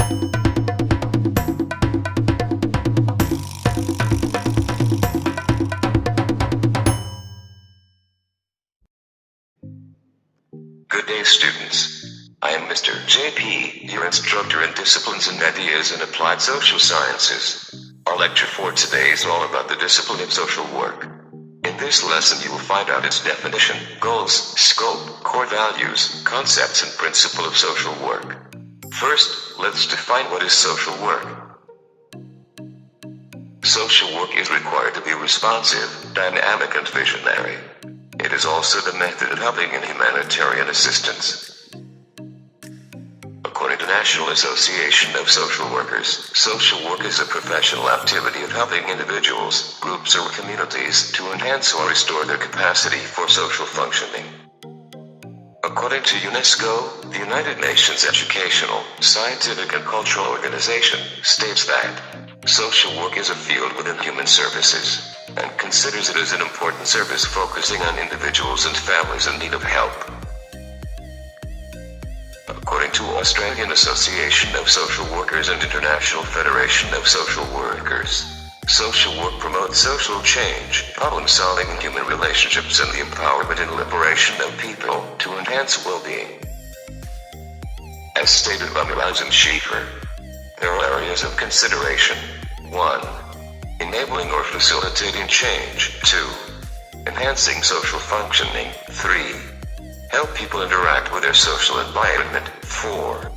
Good day, students. I am Mr. JP, your instructor in Disciplines and Ideas in Applied Social Sciences. Our lecture for today is all about the discipline of social work. In this lesson you will find out its definition, goals, scope, core values, concepts and principle of social work. First, let's define what is social work. Social work is required to be responsive, dynamic and visionary. It is also the method of helping in humanitarian assistance. According to National Association of Social Workers, social work is a professional activity of helping individuals, groups or communities to enhance or restore their capacity for social functioning. According to UNESCO, the United Nations Educational, Scientific and Cultural Organization, states that social work is a field within human services, and considers it as an important service focusing on individuals and families in need of help. According to Australian Association of Social Workers and International Federation of Social Workers, social work promotes social change, problem-solving in human relationships and the empowerment and liberation of people to enhance well-being. As stated by Humss and Schieffer, there are areas of consideration. 1. Enabling or facilitating change. 2. Enhancing social functioning. 3. Help people interact with their social environment. 4.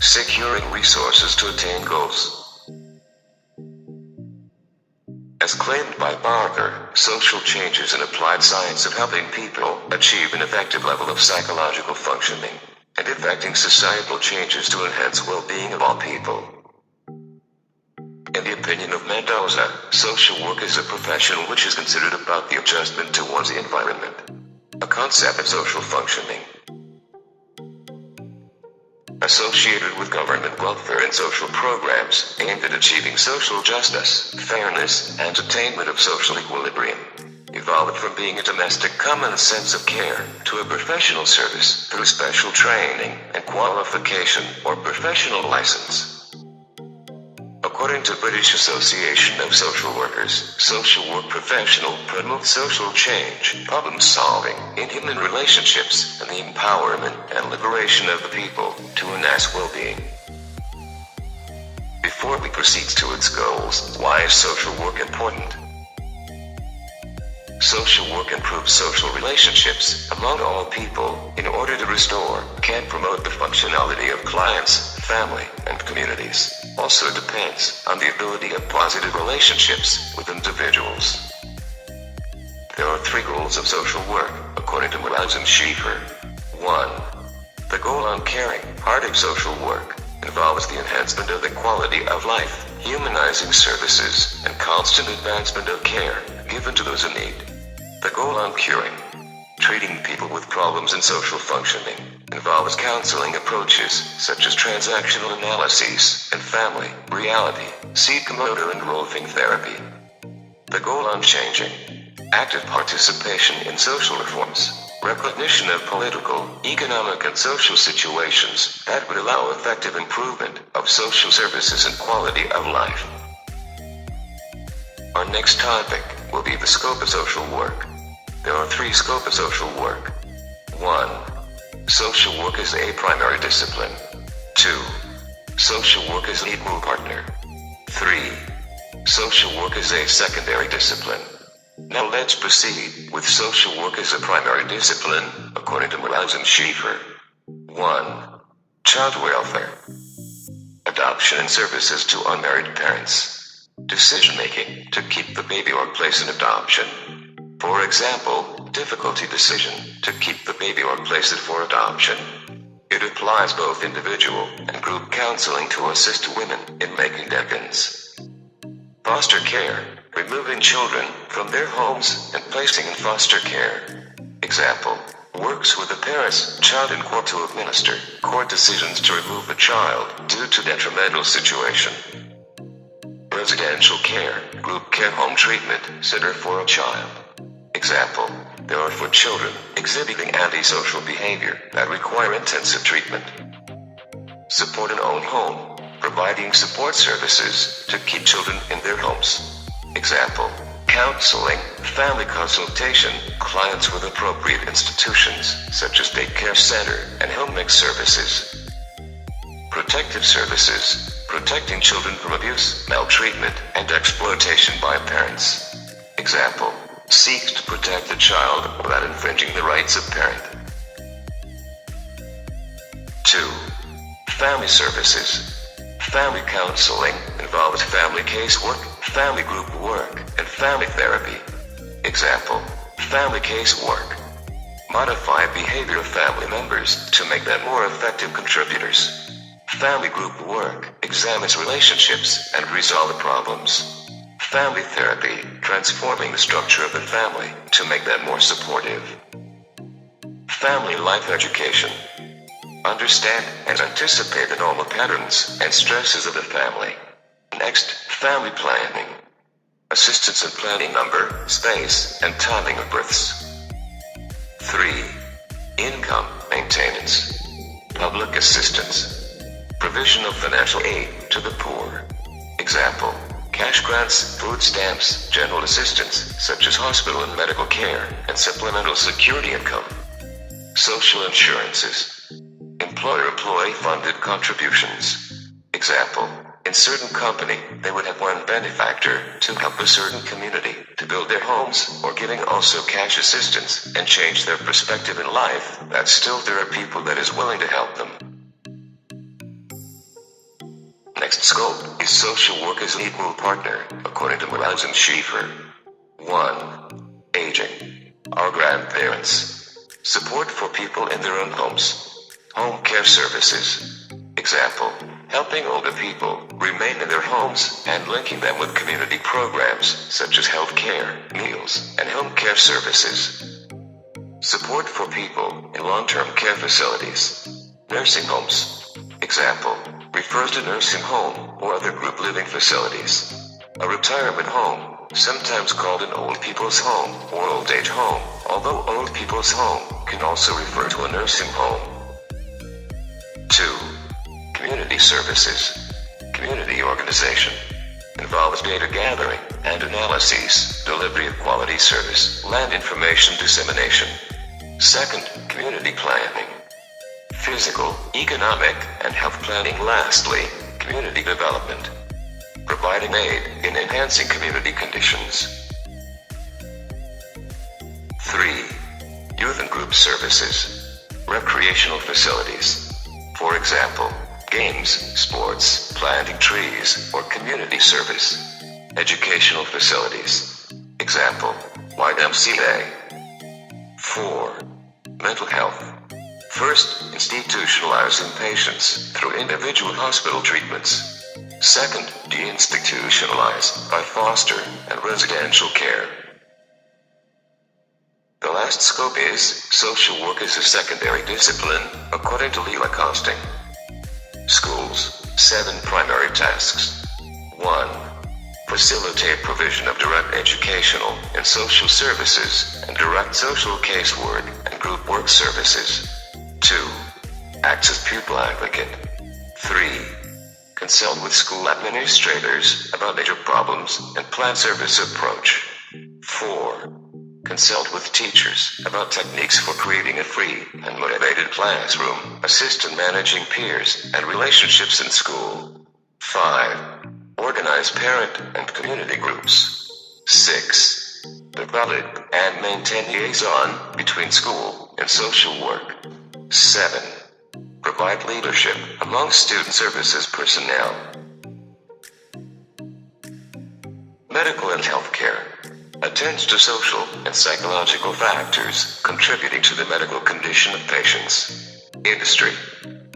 Securing resources to attain goals. As claimed by Barker, social change is an applied science of helping people achieve an effective level of psychological functioning, and effecting societal changes to enhance well-being of all people. In the opinion of Mendoza, social work is a profession which is considered about the adjustment to one's environment, a concept of social functioning. Associated with government welfare and social programs aimed at achieving social justice, fairness, and attainment of social equilibrium, evolved from being a domestic common sense of care to a professional service through special training and qualification or professional license. According to British Association of Social Workers, social work professional promotes social change, problem solving in human relationships, and the empowerment and liberation of the people to enhance well-being. Before we proceed to its goals, why is social work important? Social work improves social relationships among all people in order to restore, can promote the functionality of clients, family, and communities. Also depends on the ability of positive relationships with individuals. There are 3 goals of social work, according to Humss and Schieffer. 1. The goal on caring, part of social work, involves the enhancement of the quality of life, humanizing services, and constant advancement of care given to those in need. The goal on curing, treating people with problems in social functioning, involves counseling approaches such as transactional analyses and family, reality, psychomotor and role-think therapy. The goal on changing, active participation in social reforms, recognition of political, economic and social situations that would allow effective improvement of social services and quality of life. Our next topic will be the scope of social work. There are 3 scopes of social work. 1. Social work is a primary discipline. 2. Social work is an equal partner. 3. Social work is a secondary discipline. Now let's proceed with social work as a primary discipline, according to Humss and Schieffer. 1. Child welfare. Adoption and services to unmarried parents. Decision-making to keep the baby or place an adoption. For example, difficulty decision to keep the baby or place it for adoption. It applies both individual and group counseling to assist women in making decisions. Foster care, removing children from their homes and placing in foster care. Example, works with the parents, child in court to administer court decisions to remove a child due to detrimental situation. Residential care, group care home treatment center for a child. Example, they are for children exhibiting antisocial behavior that require intensive treatment. Support an own home, providing support services to keep children in their homes. Example, counseling, family consultation, clients with appropriate institutions, such as daycare center and home mix services. Protective services, protecting children from abuse, maltreatment, and exploitation by parents. Example, seek to protect the child without infringing the rights of parent. 2. Family services. Family counseling involves family casework, family group work, and family therapy. Example, family casework. Modify behavior of family members to make them more effective contributors. Family group work examines relationships and resolve problems. Family therapy, transforming the structure of the family to make them more supportive. Family life education. Understand and anticipate the normal patterns and stresses of the family. Next, family planning. Assistance in planning number, space, and timing of births. 3. Income maintenance. Public assistance. Provision of financial aid to the poor. Example, cash grants, food stamps, general assistance, such as hospital and medical care, and supplemental security income. Social insurances. Employer-employee funded contributions. Example, in certain company, they would have one benefactor to help a certain community to build their homes, or giving also cash assistance and change their perspective in life, that still there are people that is willing to help them. Next scope is social work as an equal partner, according to Morales and Schieffer. 1. Aging. Our grandparents. Support for people in their own homes. Home care services. Example, helping older people remain in their homes and linking them with community programs such as health care, meals, and home care services. Support for people in long-term care facilities. Nursing homes. Example, refers to nursing home or other group living facilities. A retirement home, sometimes called an old people's home or old age home, although old people's home can also refer to a nursing home. 2. Community services. Community organization. Involves data gathering and analysis, delivery of quality service, land information dissemination. Second, community planning. Physical, economic, and health planning. Lastly, community development. Providing aid in enhancing community conditions. 3. Youth and group services. Recreational facilities. For example, games, sports, planting trees, or community service. Educational facilities. Example, YMCA. 4. Mental health. First, institutionalizing patients through individual hospital treatments. Second, deinstitutionalize by foster and residential care. The last scope is social work as a secondary discipline, according to Leila Costing. Schools, 7 primary tasks. 1. Facilitate provision of direct educational and social services and direct social casework and group work services. 2. Acts as pupil advocate. 3. Consult with school administrators about major problems and plan service approach. 4. Consult with teachers about techniques for creating a free and motivated classroom, assist in managing peers and relationships in school. 5. Organize parent and community groups. 6. Develop and maintain liaison between school and social work. 7. Provide leadership among student services personnel. Medical and healthcare. Attends to social and psychological factors contributing to the medical condition of patients. Industry.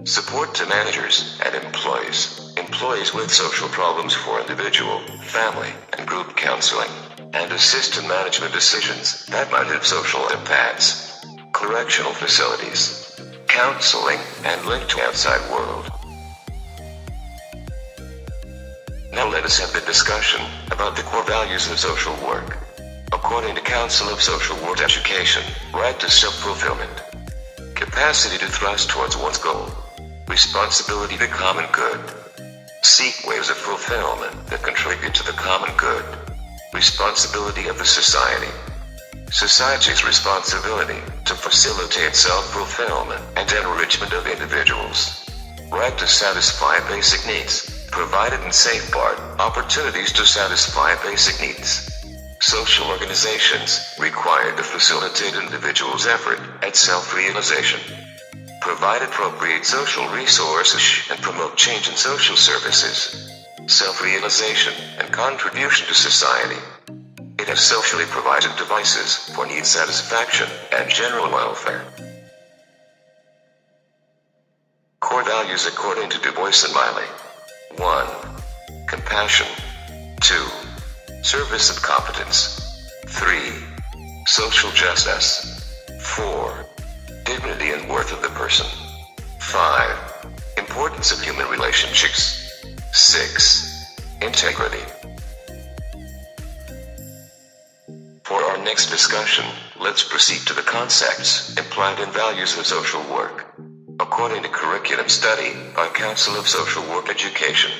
Support to managers and employees. Employees with social problems for individual, family, and group counseling. And assist in management decisions that might have social impacts. Correctional facilities. Counseling and link to outside world. Now let us have the discussion about the core values of social work. According to Council of Social Work Education, right to self-fulfillment. Capacity to thrust towards one's goal. Responsibility to common good. Seek ways of fulfillment that contribute to the common good. Responsibility of the society. Society's responsibility to facilitate self-fulfillment and enrichment of individuals. Right to satisfy basic needs, provided and safeguard opportunities to satisfy basic needs. Social organizations required to facilitate individuals' effort at self-realization. Provide appropriate social resources and promote change in social services, self-realization, and contribution to society. It has socially provided devices for need satisfaction and general welfare. Core values according to Du Bois and Miley. 1. Compassion. 2. Service and competence. 3. Social justice. 4. Dignity and worth of the person. 5. Importance of human relationships. 6. Integrity. For our next discussion, let's proceed to the concepts implied in values of social work. According to curriculum study by Council of Social Work Education,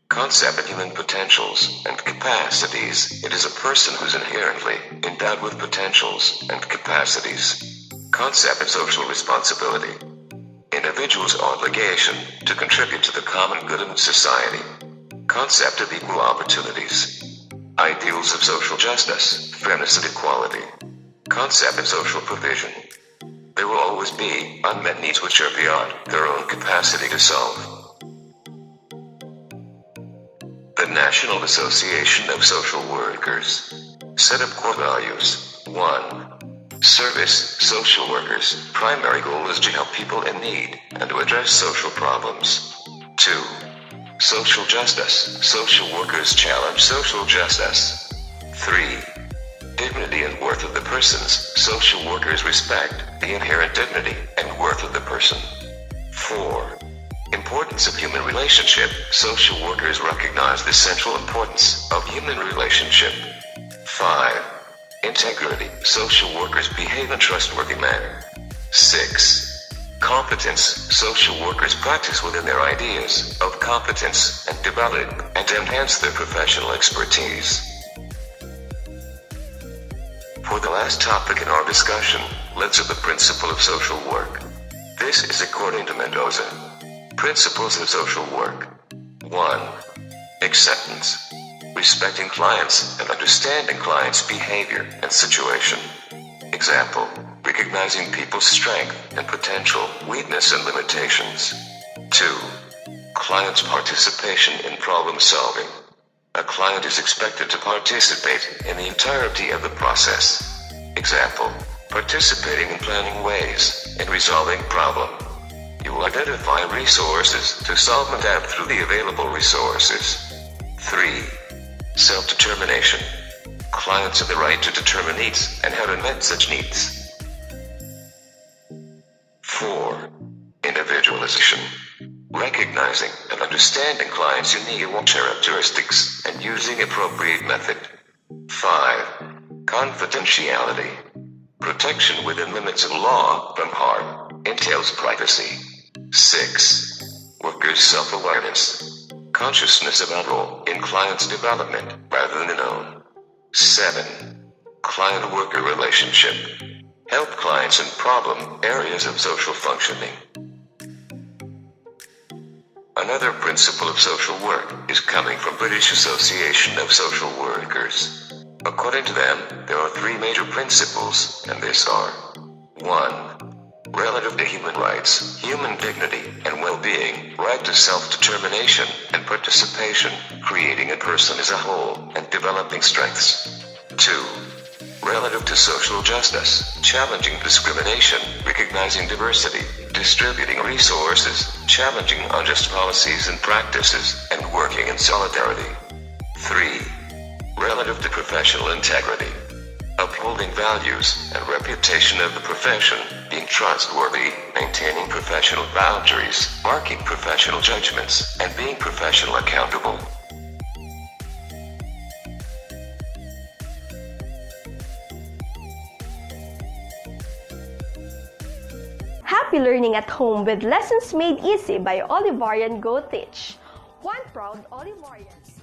concept of human potentials and capacities. It is a person who's inherently endowed with potentials and capacities. Concept of social responsibility. Individuals' obligation to contribute to the common good of society. Concept of equal opportunities. Ideals of social justice, fairness and equality. Concept of social provision. There will always be unmet needs which are beyond their own capacity to solve. The National Association of Social Workers. Set up core values. 1. Service. Social workers' primary goal is to help people in need and to address social problems. 2. Social justice. Social workers challenge social justice. 3. Dignity and worth of the persons. Social workers respect the inherent dignity and worth of the person. 4. Importance of human relationship. Social workers recognize the central importance of human relationship. 5. Integrity. Social workers behave in a trustworthy manner. 6. Competence. Social workers practice within their ideas of competence and develop and enhance their professional expertise. For the last topic in our discussion, let's look at the principle of social work. This is according to Mendoza. Principles of social work. 1. Acceptance. Respecting clients and understanding clients' behavior and situation. Example, recognizing people's strength and potential, weakness and limitations. 2. Client's participation in problem solving. A client is expected to participate in the entirety of the process. Example, participating in planning ways in resolving problem. You will identify resources to solve and adapt through the available resources. 3. Self-determination. Clients have the right to determine needs and how to meet such needs. 4. Individualization. Recognizing and understanding clients' unique characteristics and using appropriate method. 5. Confidentiality. Protection within limits of law from harm entails privacy. 6. Workers' self-awareness. Consciousness about role in client's development rather than own. 7. Client-worker relationship. Help clients in problem areas of social functioning. Another principle of social work is coming from British Association of Social Workers. According to them, there are 3 major principles, and these are: 1. Relative to human rights, human dignity, and well-being, right to self-determination and participation, creating a person as a whole, and developing strengths. 2. Relative to social justice, challenging discrimination, recognizing diversity, distributing resources, challenging unjust policies and practices, and working in solidarity. 3. Relative to professional integrity, upholding values and reputation of the profession, being trustworthy, maintaining professional boundaries, marking professional judgments, and being professional accountable. Happy learning at home with lessons made easy by Olivarian GoTeach. one proud Olivarian.